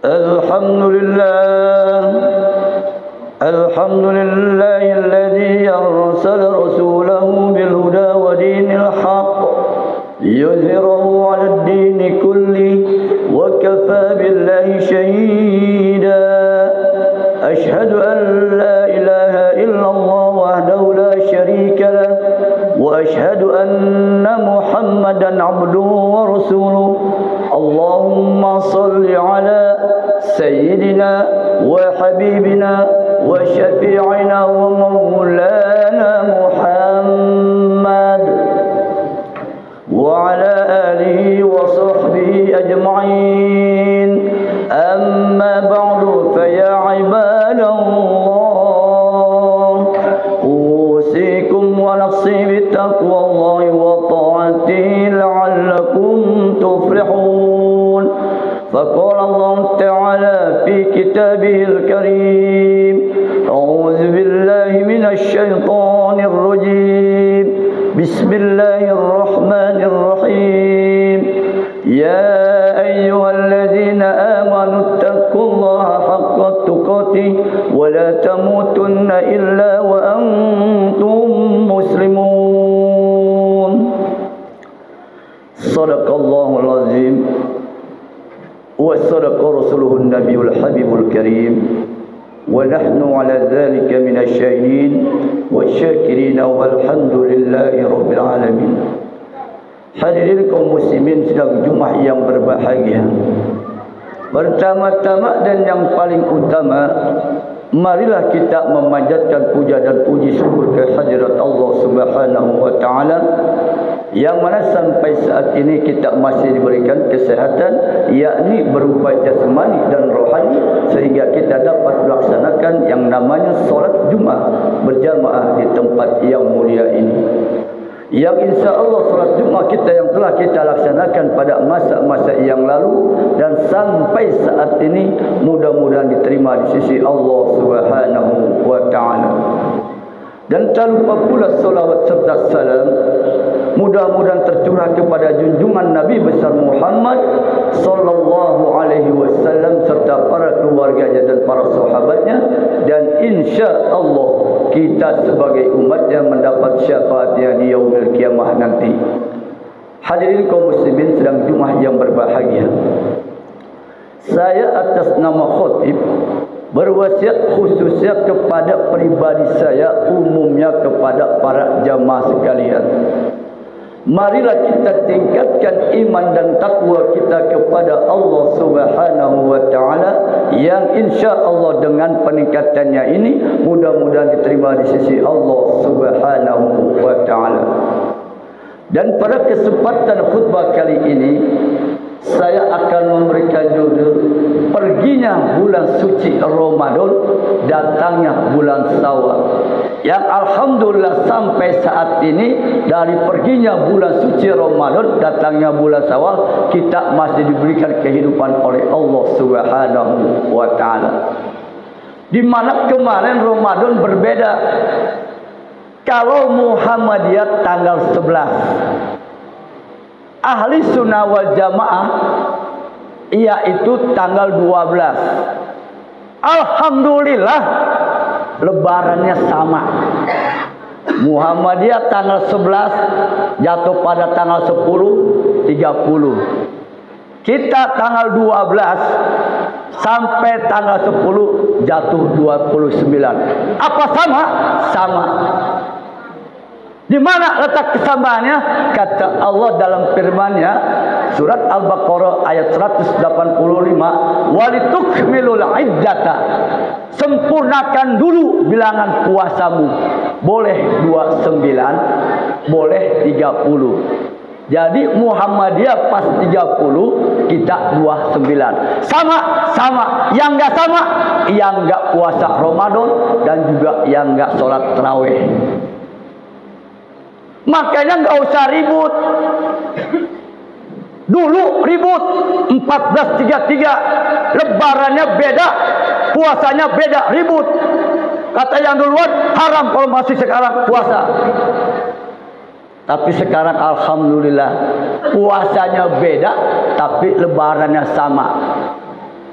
Alhamdulillah, alhamdulillahilladzi arsala rasulahu bil huda wa dinil haqq liyuzhirahu 'alad dini kulli wa kafa billahi shahida. Ashhadu an la ilaha illallah wahdahu la syarika lah wa ashhadu anna Muhammadan 'abduhu wa rasuluh. Allahumma salli ala sayyidina wa habibina wa syafi'ina wa maulana Muhammad wa ala alihi wa sahbihi ajma'in. Amma ba'du, fa ya ibadallah, usikum wa nafsi bittaqwallahi wa ta'atihi la'allakum tuflihun. فقال الله تعالى في كتابه الكريم: أعوذ بالله من الشيطان الرجيم، بسم الله الرحمن الرحيم. يا أيها الذين آمنوا اتقوا الله حق تقاته ولا تموتن إلا وأنتم مسلمون. صدق الله العظيم وصدق رسوله النبي الحبيب الكريم ونحن على ذلك من الشاهدين والشاكرين والحمد لله رب العالمين. Hadirin kaum muslimin sidang Jumat yang berbahagia, pertama-tama dan yang paling utama, marilah kita memanjatkan puja dan puji syukur kehadirat Allah Subhanahu wa taala, yang mana sampai saat ini kita masih diberikan kesehatan, yakni berupa jasmani dan rohani, sehingga kita dapat melaksanakan yang namanya solat Jumat berjamaah di tempat yang mulia ini. Yang insya Allah solat Jumat kita yang telah kita laksanakan pada masa-masa yang lalu dan sampai saat ini mudah-mudahan diterima di sisi Allah Subhanahu wa taala. Dan tak lupa pula salawat serta salam mudah-mudahan tercurah kepada junjungan Nabi besar Muhammad sallallahu alaihi wasallam serta para keluarganya dan para sahabatnya, dan insya Allah kita sebagai umat yang mendapat syafaatnya di yaumil kiamah nanti. Hadirin kaum muslimin sedang Jumat yang berbahagia, saya atas nama khatib berwasiat khususnya kepada pribadi saya, umumnya kepada para jamaah sekalian. Marilah kita tingkatkan iman dan takwa kita kepada Allah Subhanahu wa taala, yang insya Allah dengan peningkatannya ini mudah-mudahan diterima di sisi Allah Subhanahu wa taala. Dan pada kesempatan khutbah kali ini saya akan memberikan judul perginya bulan suci Ramadan, datangnya bulan Syawal. Yang alhamdulillah sampai saat ini dari perginya bulan suci Ramadan, datangnya bulan Syawal, kita masih diberikan kehidupan oleh Allah Subhanahu wa taala. Di mana kemarin Ramadan berbeda. Kalau Muhammadiyah tanggal 11, Ahli Sunnah wal Jamaah yaitu tanggal 12. Alhamdulillah lebarannya sama. Muhammadiyah tanggal 11 jatuh pada tanggal 10, 30. Kita tanggal 12 sampai tanggal 10 jatuh 29. Apa sama? Sama. Di mana letak kesamaannya? Kata Allah dalam firman-Nya surat Al-Baqarah ayat 185, "Walitukmilul iddata." Sempurnakan dulu bilangan puasamu. Boleh 29, boleh 30. Jadi Muhammadiyah pas 30, kita 29. Sama. Yang enggak sama, yang enggak puasa Ramadan dan juga yang enggak sholat tarawih. Makanya enggak usah ribut. Dulu ribut 1433, lebarannya beda, puasanya beda, ribut. Kata yang duluan haram kalau masih sekarang puasa. Tapi sekarang alhamdulillah puasanya beda tapi lebarannya sama.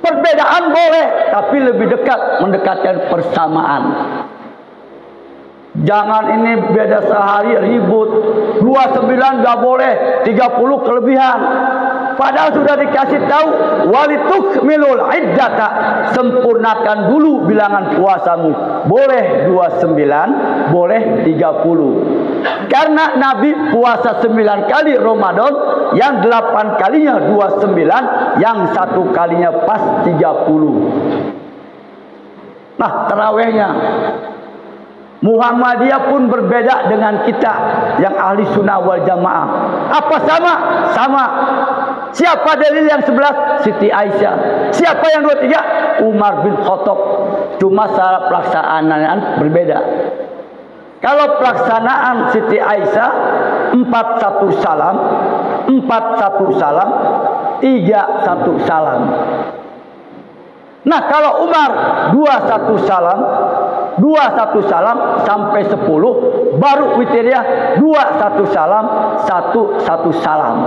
Perbedaan boleh, tapi lebih dekat, mendekatkan persamaan. Jangan ini beda sehari ribut. 29 enggak boleh, 30 kelebihan. Padahal sudah dikasih tahu walitukmilul iddata, sempurnakan dulu bilangan puasamu. Boleh 29, boleh 30. Karena Nabi puasa 9 kali Ramadan, yang 8 kalinya 29, yang 1 kalinya pas 30. Nah, tarawihnya Muhammadiyah pun berbeda dengan kita yang ahli sunnah wal jamaah. Apa sama? Sama. Siapa dalil yang 11? Siti Aisyah. Siapa yang 23? Umar bin Khattab. Cuma cara pelaksanaan berbeda. Kalau pelaksanaan Siti Aisyah 4-1 salam, 4-1 salam, 3-1 salam. Nah, kalau Umar 2-1 salam, 2-1 salam sampai 10, baru witirnya 2-1 salam, 1-1 salam.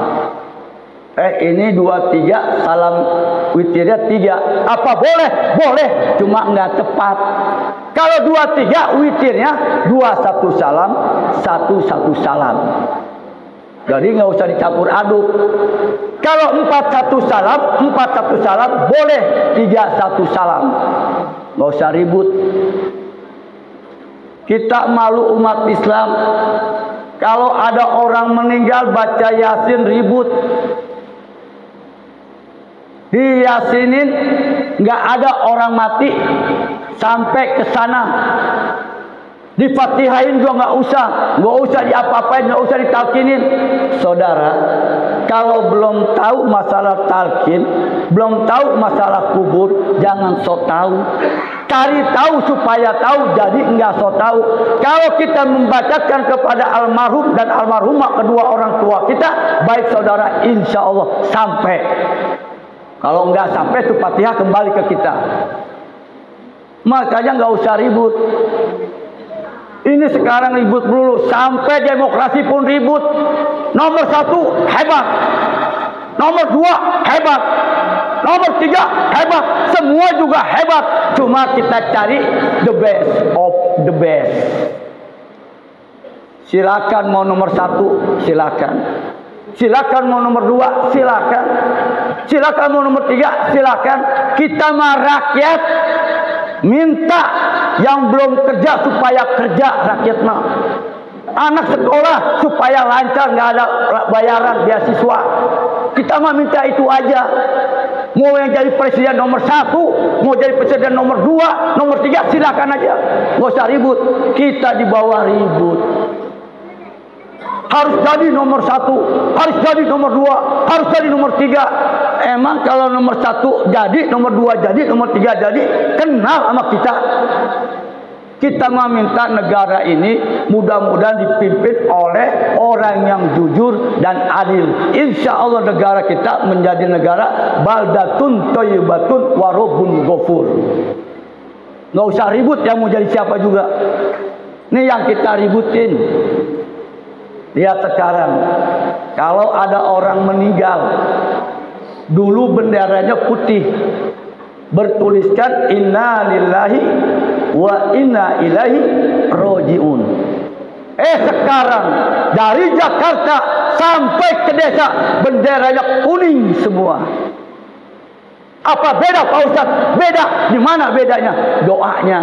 Ini 2-3 salam, witirnya 3. Apa boleh? Boleh, cuma enggak tepat. Kalau 2-3 witirnya 2-1 salam, 1-1 salam. Jadi enggak usah dicampur aduk. Kalau 4-1 salam, 4-1 salam boleh, 3-1 salam. Enggak usah ribut. Kita malu umat Islam. Kalau ada orang meninggal baca Yasin ribut. Di Yasinin nggak ada orang mati sampai ke sana. Di Fatihain juga nggak usah diapa-apain, nggak usah ditalkinin. Saudara, kalau belum tahu masalah talkin, belum tahu masalah kubur, jangan sok tahu. Cari tahu supaya tahu, jadi enggak sok tahu. Kalau kita membacakan kepada almarhum dan almarhumah kedua orang tua kita, baik saudara, insya Allah sampai. Kalau enggak sampai, itu Fatihah kembali ke kita. Makanya enggak usah ribut. Ini sekarang ribut dulu, sampai demokrasi pun ribut. Nomor 1 hebat, nomor 2 hebat, nomor 3 hebat, semua juga hebat. Cuma kita cari the best of the best. Silakan mau nomor 1, silakan. Silakan mau nomor 2, silakan. Silakan mau nomor 3, silakan. Kita mah rakyat, minta yang belum kerja supaya kerja, rakyat mah. Anak sekolah supaya lancar, nggak ada bayaran beasiswa. Kita mah minta itu aja. Mau yang jadi presiden nomor 1, mau jadi presiden nomor 2, nomor 3, silakan aja. Nggak usah ribut. Kita di bawah ribut. Harus jadi nomor 1, harus jadi nomor 2, harus jadi nomor 3. Emang kalau nomor 1 jadi, nomor 2 jadi, nomor 3 jadi, kenal sama kita. Kita meminta negara ini mudah-mudahan dipimpin oleh orang yang jujur dan adil. Insya Allah negara kita menjadi negara baldatun thayyibatun wa rabbun ghafur. Nggak usah ribut yang mau jadi siapa juga. Ini yang kita ributin. Lihat sekarang, kalau ada orang meninggal, dulu benderanya putih, bertuliskan inna lillahi wa inna ilaihi roji'un. Sekarang dari Jakarta sampai ke desa benderanya kuning semua. Apa beda Pak Ustaz? Beda. Di mana bedanya? Doanya.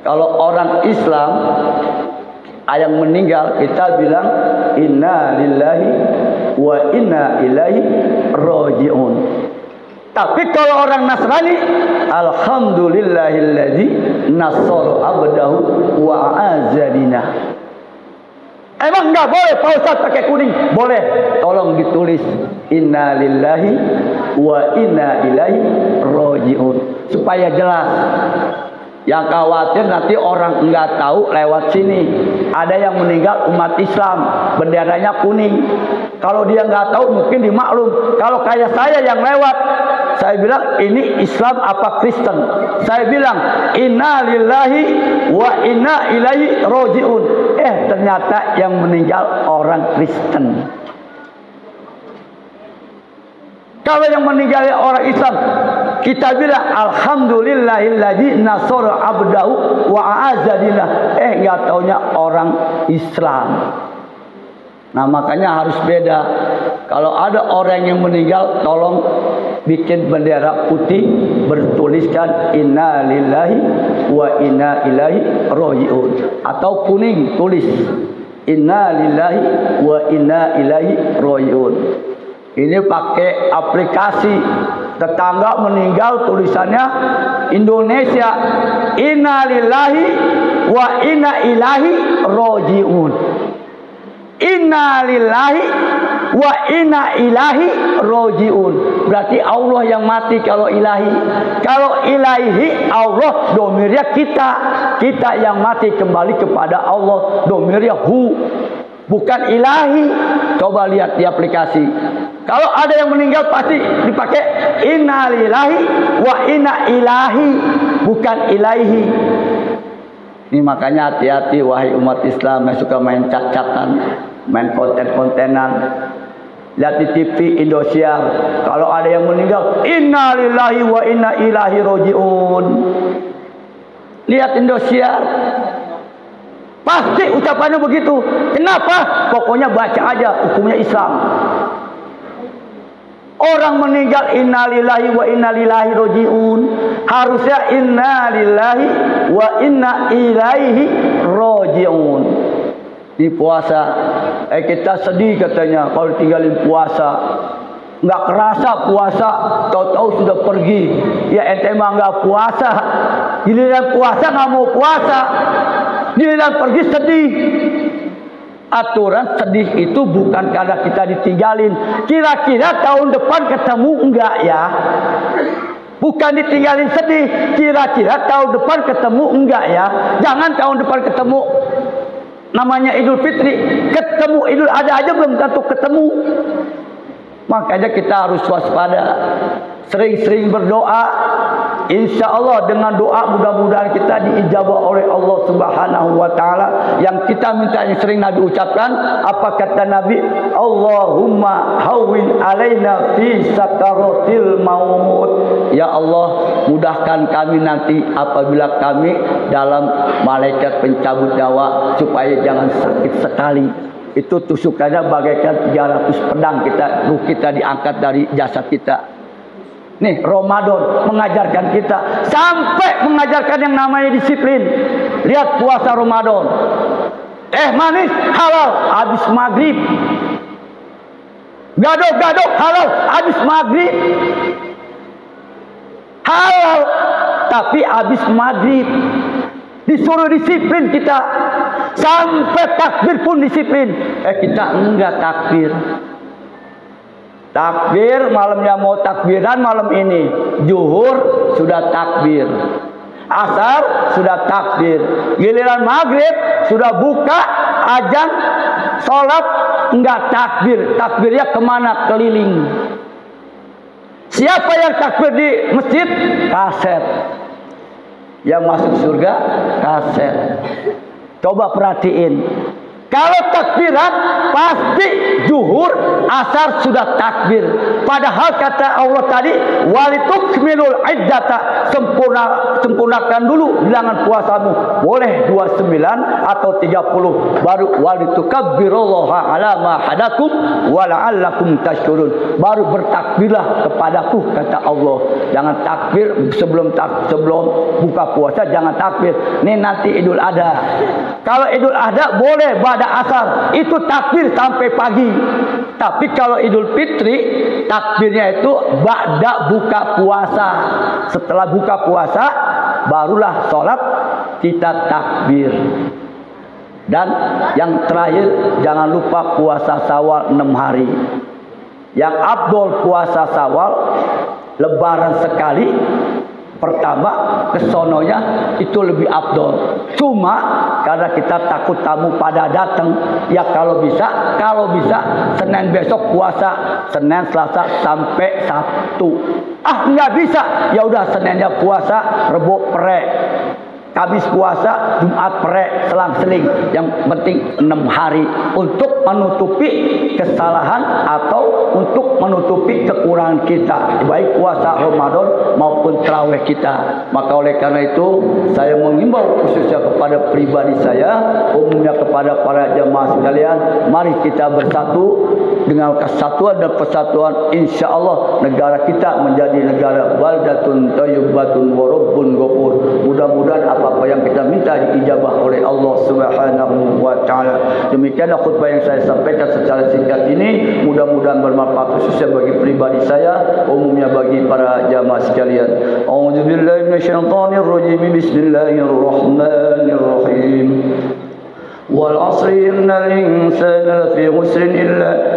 Kalau orang Islam yang meninggal, kita bilang inna lillahi wa inna ilaihi roji'un. Tapi kalau orang Nasrani, alhamdulillahilladzi nassara abdahu wa azalina. Emang enggak boleh Pak Ustaz pakai kuning? Boleh. Tolong ditulis inna lillahi wa inna ilaihi roji'un supaya jelas. Yang khawatir nanti orang enggak tahu lewat sini. Ada yang meninggal umat Islam, benderanya kuning. Kalau dia enggak tahu mungkin dimaklum. Kalau kayak saya yang lewat, saya bilang ini Islam apa Kristen? Saya bilang inna lillahi wa inna ilaihi roji'un. Ternyata yang meninggal orang Kristen. Kalau yang meninggal orang Islam, kita bilang alhamdulillahilladzi nasara abdahu wa a'azzadillah. Enggak taunya orang Islam. Nah, makanya harus beda. Kalau ada orang yang meninggal, tolong bikin bendera putih bertuliskan inna lillahi wa inna ilaihi raji'un, atau kuning tulis inna lillahi wa inna ilaihi raji'un. Ini pakai aplikasi. Tetangga meninggal, tulisannya Indonesia inna lillahi wa inna ilaihi raji'un. Inna lillahi wa inna ilahi roji'un. Berarti Allah yang mati kalau ilahi. Kalau ilahi Allah, domirnya kita. Kita yang mati kembali kepada Allah, domirnya hu, bukan ilahi. Coba lihat di aplikasi. Kalau ada yang meninggal pasti dipakai inna lillahi wa inna ilahi, bukan ilahi. Ini makanya hati-hati wahai umat Islam yang suka main cat-catan, main konten-kontenan. Lihat di TV Indosiar, kalau ada yang meninggal, inna lillahi wa inna ilaihi raji'un. Lihat Indosiar, pasti ucapannya begitu. Kenapa? Pokoknya baca aja, hukumnya Islam. Orang meninggal inna lillahi wa inna ilaihi raji'un, harusnya inna lillahi wa inna ilaihi raji'un. Di puasa kita sedih katanya kalau tinggalin puasa. Nggak kerasa puasa, tahu-tahu sudah pergi. Ya ente mah nggak puasa, giliran puasa nggak mau puasa, giliran pergi sedih. Aturan sedih itu bukan karena kita ditinggalin. Kira-kira tahun depan ketemu enggak ya? Bukan ditinggalin sedih. Kira-kira tahun depan ketemu enggak ya? Jangan tahun depan ketemu. Namanya Idul Fitri. Ketemu Idul Adha aja belum tentu ketemu. Makanya kita harus waspada. Sering-sering berdoa. Insya Allah dengan doa mudah-mudahan kita diijabah oleh Allah Subhanahu wa Ta'ala. Yang kita minta yang sering Nabi ucapkan, apa kata Nabi? Allahumma hawwin alaina fi sakaratil maut. Ya Allah, mudahkan kami nanti apabila kami dalam malaikat pencabut nyawa, supaya jangan sakit sekali. Itu tusukannya bagaikan 300 pedang ruh kita diangkat dari jasad kita. Nih Ramadan mengajarkan kita, sampai mengajarkan yang namanya disiplin. Lihat puasa Ramadan, manis halal habis maghrib, gado-gado halal habis maghrib, halal tapi habis maghrib. Disuruh disiplin kita, sampai takbir pun disiplin. Kita enggak takbir. Takbir malamnya mau takbiran malam ini. Zuhur sudah takbir. Asar sudah takbir. Giliran maghrib sudah buka azan, sholat enggak takbir. Takbirnya kemana? Keliling. Siapa yang takbir di masjid? Kaset. Yang masuk surga? Kaset. Coba perhatiin. Kalau takbiran pasti zuhur, asar sudah takbir. Padahal kata Allah tadi, walitukmilul iddata, sempurnakan dulu bilangan puasamu. Boleh 29 atau 30, baru walitukabbirullaha ala ma hadakum wa la'allakum tashkurun. Baru bertakbirlah kepadaku kata Allah. Jangan takbir sebelum buka puasa, jangan takbir. Ini nanti Idul Adha. Kalau Idul Adha boleh pada asar, itu takbir sampai pagi. Tapi kalau Idul Fitri, takbirnya itu ba'da buka puasa. Setelah buka puasa, barulah sholat kita takbir. Dan yang terakhir, jangan lupa puasa Syawal 6 hari. Yang afdol puasa Syawal, lebaran sekali. Pertama, kesononya itu lebih afdol. Cuma karena kita takut tamu pada datang, ya kalau bisa Senin besok puasa, Senin, Selasa sampai Sabtu. Nggak bisa, ya udah Seninnya puasa, Rebo prek. habis puasa, Jumat perek, selang-seling. Yang penting 6 hari untuk menutupi kesalahan atau untuk menutupi kekurangan kita, baik puasa Ramadan maupun tarawih kita. Maka oleh karena itu saya mengimbau khususnya kepada pribadi saya, umumnya kepada para jamaah sekalian, mari kita bersatu. Dengan kesatuan dan persatuan, insya Allah negara kita menjadi negara baldatun thayyibatun wa rabbun ghafur. Mudah-mudahan apa-apa yang kita minta diijabah oleh Allah Subhanahu wa taala. Demikianlah khutbah yang saya sampaikan secara singkat ini, mudah-mudahan bermanfaat khususnya bagi pribadi saya, umumnya bagi para jamaah sekalian. A'udzubillahi minasyaitonir rajim. Bismillahirrahmanirrahim. والعصر إن الإنسان لفي خسر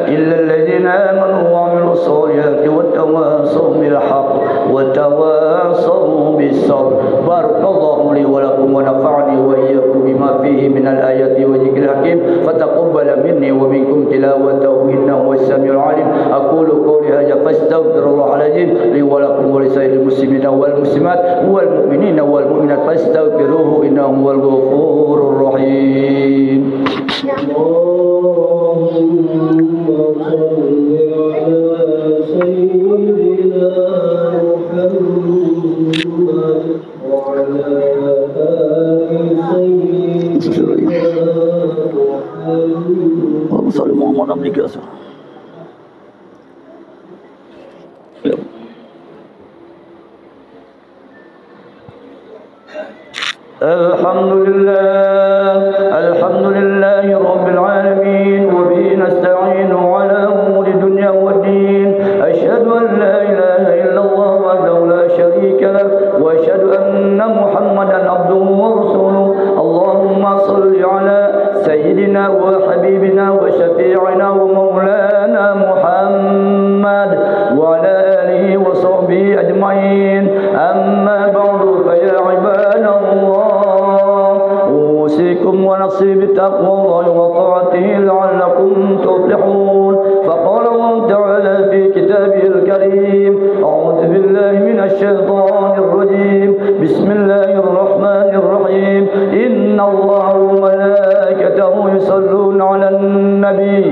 إلا الذين آمنوا وعملوا الصالحات وتواصوا بالحق وتواصوا بالصبر. بارك الله لي ولكم ونفعني وإياكم بما فيه من الآيات والذكر الحكيم، فتقبل مني ومنكم تلاوته إنه هو السميع العليم. أقول قولي هذا فاستغفر الله العظيم لي ولكم ولسائر المسلمين والمسلمات والمؤمنين والمؤمنات فاستغفروه إنه هو الغفور الرحيم. اللهم صل على سيدنا محمد وعلى آل سيدنا محمد. الحمد لله رب العالمين، وبه نستعين على أمور الدنيا والدين. أشهد أن لا إله إلا الله وحده لا شريك له، وأشهد أن محمدا عبده ورسوله. اللهم صل على سيدنا وحبيبنا وشفيعنا ومولانا محمد وعلى آله وصحبه أجمعين. أما بعد فيا عباد الله، أوصيكم ونفسي بتقوى الله وطاعته لعلكم تفلحون. فقال الله تعالى في كتابه الكريم: أعوذ بالله من الشيطان الرجيم، بسم الله الرحمن الرحيم. إن الله وملائكته يصلون على النبي،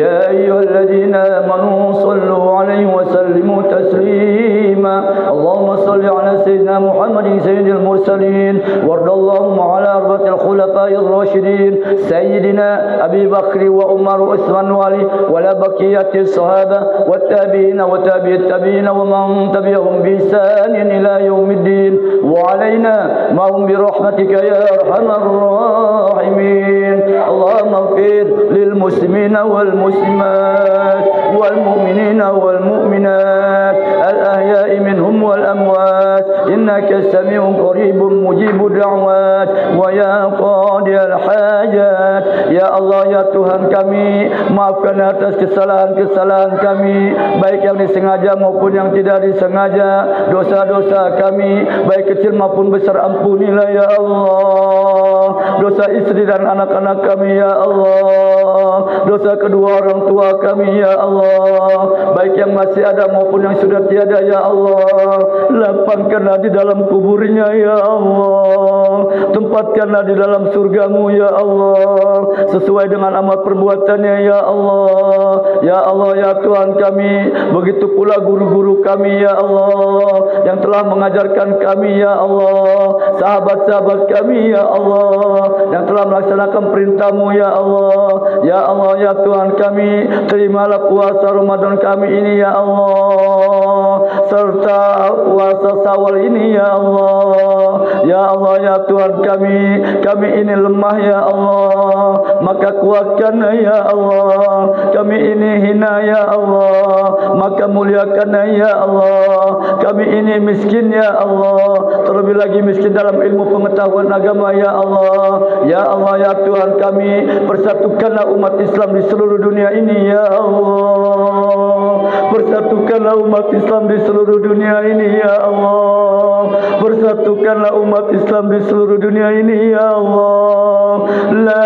يا أيها الذين آمنوا صلوا عليه وسلموا تسليما. اللهم صل على سيدنا محمد سيد المرسلين، وارض اللهم على أربعة الخلفاء الراشدين سيدنا أبي بكر وعمر وعثمان وعلي، ولا بقية الصحابة والتابعين وتابع التابعين ومن تبعهم بإحسان إلى يوم الدين، وعلينا معهم برحمتك يا أرحم الراحمين. اللهم اغفر للمسلمين والمسلمات والمؤمنين والمؤمنات الأحياء منهم والأموات، إنك سميع قريب مجيب الدعوات ويا قاضي الحاجات. Ya Allah, ya Tuhan kami, maafkan atas kesalahan-kesalahan kami, baik yang disengaja maupun yang tidak disengaja. Dosa-dosa kami, baik kecil maupun besar, ampunilah ya Allah. Dosa istri dan anak-anak kami ya Allah. Dosa kedua orang tua kami ya Allah, baik yang masih ada maupun yang sudah tiada ya Allah. Lapangkanlah di dalam kuburnya ya Allah, tempatkanlah di dalam surgamu ya Allah, sesuai dengan amal perbuatannya ya Allah. Ya Allah, ya Tuhan kami, begitu pula guru-guru kami ya Allah, yang telah mengajarkan kami ya Allah, sahabat-sahabat kami ya Allah, yang telah melaksanakan perintah-Mu ya Allah. Ya Allah, ya Tuhan kami, terimalah puasa Ramadan kami ini ya Allah, serta puasa Syawal ini ya Allah. Ya Allah, ya Tuhan kami ini lemah ya Allah, maka kuatkan ya Allah. Kami ini hina ya Allah, maka muliakan ya Allah. Kami ini miskin ya Allah, terlebih lagi miskin dalam ilmu pengetahuan agama ya Allah. Ya Allah, ya Tuhan kami, persatukanlah umat Islam di seluruh dunia ini ya Allah. Persatukanlah umat Islam di seluruh dunia ini ya Allah. Persatukanlah umat Islam di seluruh dunia ini ya Allah. La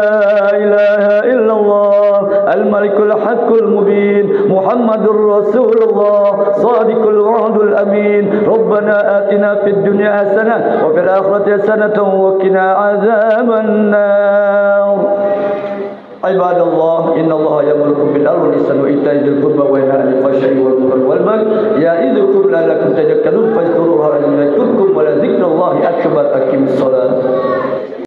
ilaha illallah, Al-Malikul Haqqul Mubin, Muhammadur Rasulullah, Sadiqul Wa'dul Amin. Rabbana atina fid dunya hasanah wa fil akhirati hasanah wa qina adzaban nar. Ibadallah, innallaha ya'muru bil 'adli wal ihsani wa ita'i dzil qurba wa yanha 'anil fahsya'i wal munkari wal baghi ya'idzukum la'allakum tadhakkarun fadhkurullaha yadhkurkum wa la dzikrullahi akbar. Aqimissalah.